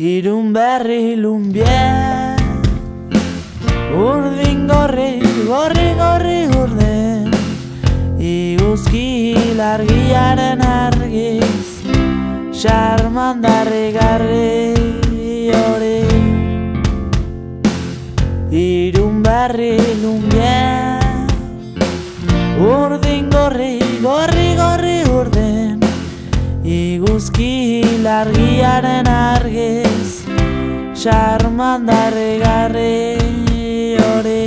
Irun berri lumbie, urdin gorri, gorri gorri urden, iguzki largiaren argiz, xarmandarri garri hori. Irun berri lumbie, urdin gorri, gorri gorri urden, iguzki largiaren argiz, xarmandarri garri hori.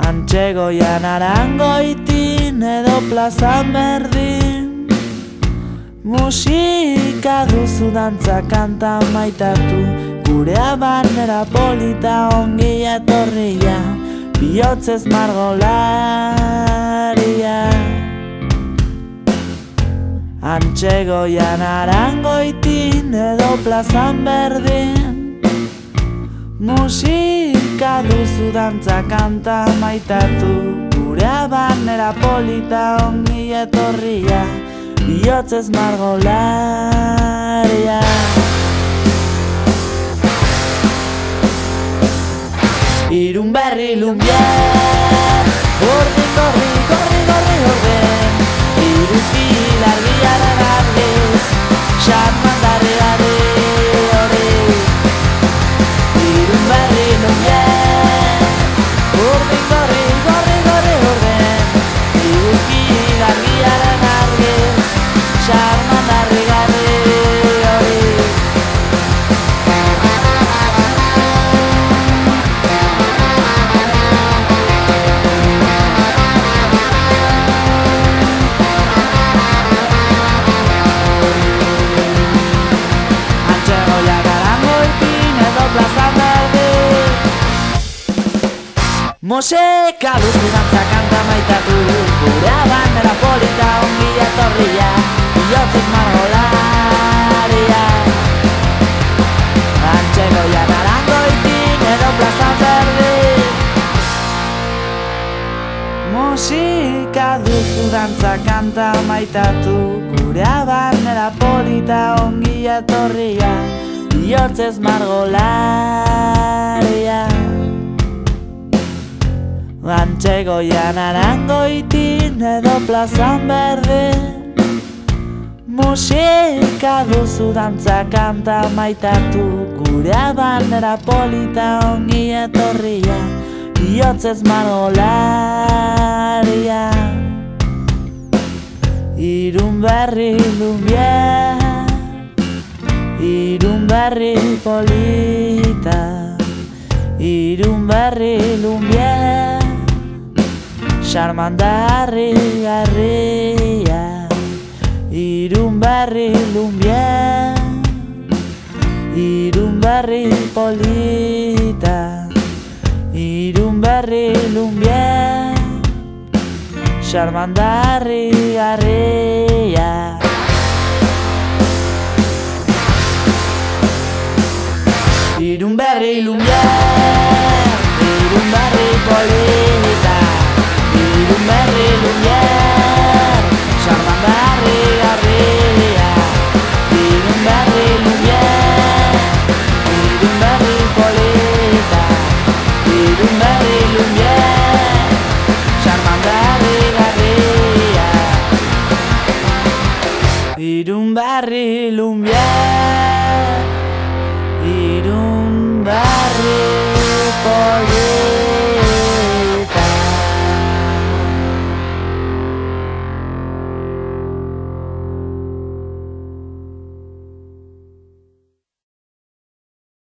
Antxegoian Arangoitin edo plazan berdin, musika duzu dantza kanta maitatu, gure abanera polita ongi etorria, bihotzez margolaria. Antxegoian Arangoitin edo plazan berdin, musika duzu dantza kanta maitatu, gure abanera polita ongi etorria, bihotzez margolaria. Irun berri lumbie, urdin gorri, gorri gorri orden, iguzki largiaren argiz, xarmandarri garri hori. Irun berri lumbie, urdin gorri, gorri gorri orden, iguzki largiaren argiz, xarmandarri garri hori. Musika duzu dantza kanta maitatu, gure abanera polita ongi etorria, bihotzez margolaria. Antxegoian Arangoitin edo plazan berdin, musika duzu dantza kanta maitatu, gure abanera polita ongi etorria, bihotzez margolaria. Antxegoian Arangoitin edo plazan berdin, musika duzu dantza kanta maitatu, gure abanera polita ongi etorria, bihotzez margolaria. Irun berri lumbie, irun berri polita, irun berri lumbie, xarmandarri garria. Irun berri lumbie, irun berri polita, irun berri lumbie, xarmandarri garria. Irun berri lumbie, irun berri polita, irun berri lumbie, xarmandarri garria. Irun berri lumbie, irun berri polita, irun berri lumbie, xarmandarri garria. Irun berri lumbie, irun berri